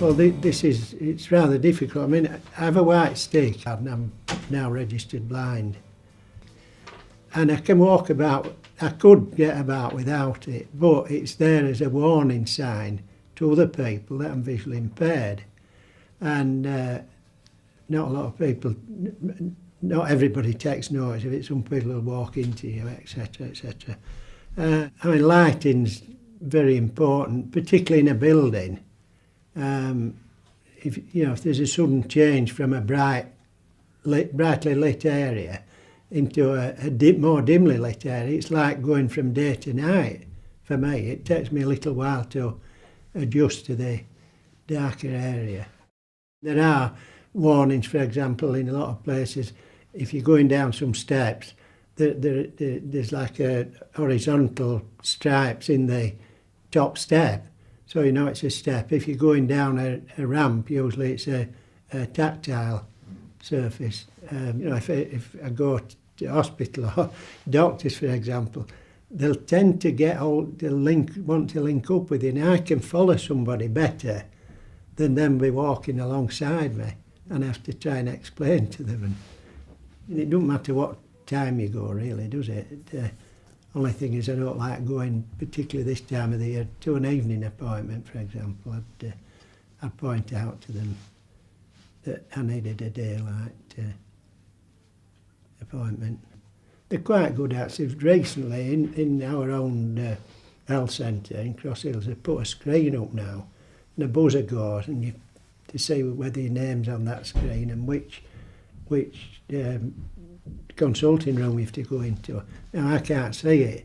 Well, it's rather difficult. I mean, I have a white stick and I'm now registered blind. And I can walk about, I could get about without it, but it's there as a warning sign to other people that I'm visually impaired. And not a lot of people, not everybody takes notice of it. Some people will walk into you, etc., etc. I mean, lighting's very important, particularly in a building. If there's a sudden change from a brightly lit area into a more dimly lit area, it's like going from day to night. For me, it takes me a little while to adjust to the darker area. There are warnings, for example, in a lot of places, if you're going down some steps, there's like a horizontal stripes in the top step, so you know it's a step. If you're going down a ramp, usually it's a tactile surface. If I go to hospital or doctors, for example, they'll tend to want to link up with you. Now I can follow somebody better than them be walking alongside me, and I have to try and explain to them. And it doesn't matter what time you go, really, does it? The only thing is I don't like going, particularly this time of the year, to an evening appointment, for example. I'd point out to them that I needed a daylight appointment. They're quite good actually. Recently, in our own health centre in Cross Hills, they've put a screen up now, and a buzzer goes, and you to see whether your name's on that screen and which consulting room you have to go into. Now I can't see it,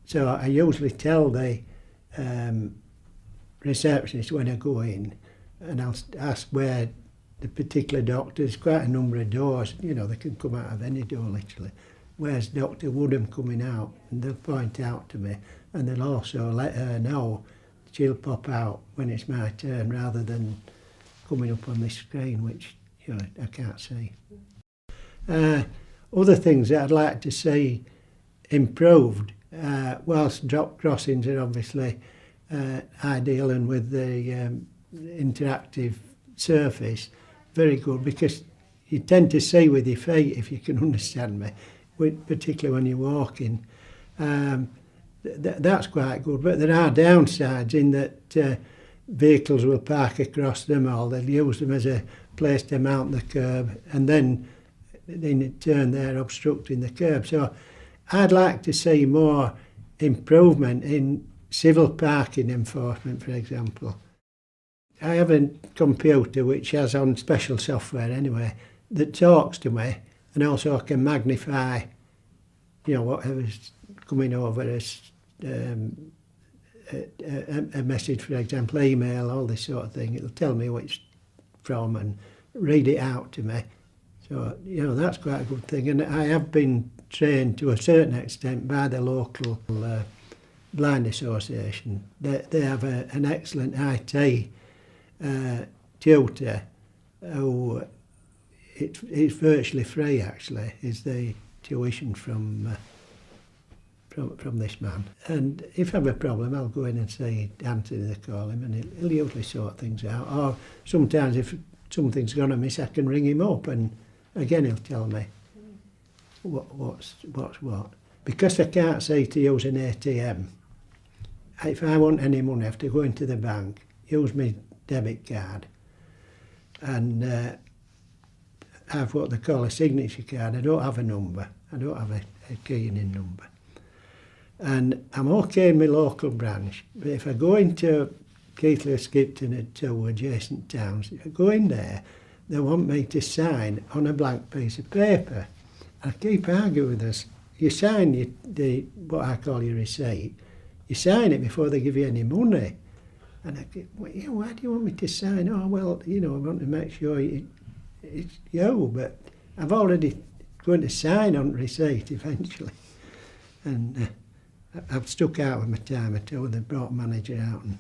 so I usually tell the receptionist when I go in, and I'll ask where the particular doctor. There's quite a number of doors, you know, they can come out of any door literally. Where's Dr. Woodham coming out? And they'll point out to me, and they'll also let her know she'll pop out when it's my turn, rather than coming up on this screen, which, you know, I can't see. Other things that I'd like to see improved, whilst drop crossings are obviously ideal, and with the interactive surface, very good, because you tend to see with your feet, if you can understand me, particularly when you're walking. That's quite good, but there are downsides in that vehicles will park across them, or they'll use them as a place to mount the curb, and then in turn they're obstructing the curb. So I'd like to see more improvement in civil parking enforcement, for example. I have a computer which has on special software anyway that talks to me, and also I can magnify, you know, whatever's coming over as a message, for example, email, all this sort of thing. It'll tell me which from and read it out to me. So, you know, that's quite a good thing. And I have been trained to a certain extent by the local blind association. They have an excellent IT tutor who it's virtually free, actually, is the tuition from this man. And if I have a problem, I'll go in and say, Anthony, they call him, and he'll usually sort things out. Or sometimes if something's gone amiss, I can ring him up, and again he'll tell me what's what. Because I can't say to use an ATM, if I want any money, I have to go into the bank, use my debit card, and have what they call a signature card. I don't have a number. I don't have a keying in number. And I'm okay in my local branch, but if I go into Keighley or Skipton and two adjacent towns, if I go in there, they want me to sign on a blank piece of paper. I keep arguing with us. You sign what I call your receipt. You sign it before they give you any money. And I go, well, you know, why do you want me to sign? Oh, well, you know, I want to make sure it's you, but I've already going to sign on receipt eventually. And I've stuck out with my time until they brought manager out and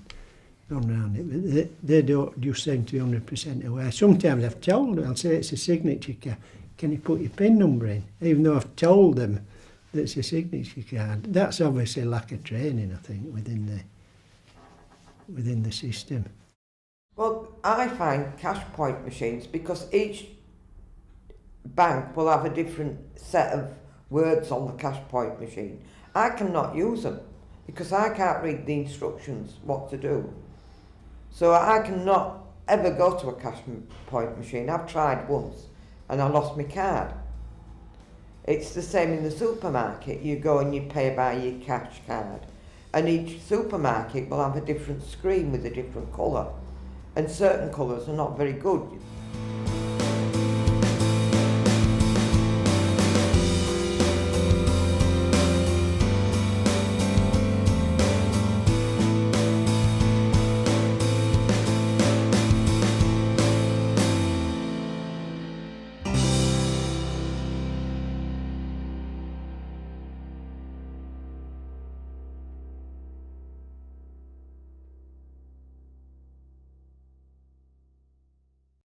gone round it. But they don't just seem to be 100% aware. Sometimes I've told them, I'll say it's a signature card. Can you put your PIN number in? Even though I've told them that it's a signature card. That's obviously lack of training, I think, within the system. Well, I find cash point machines, because each bank will have a different set of words on the cash point machine. I cannot use them because I can't read the instructions what to do. So I cannot ever go to a cash point machine. I've tried once and I lost my card. It's the same in the supermarket. You go and you pay by your cash card, and each supermarket will have a different screen with a different colour, and certain colours are not very good.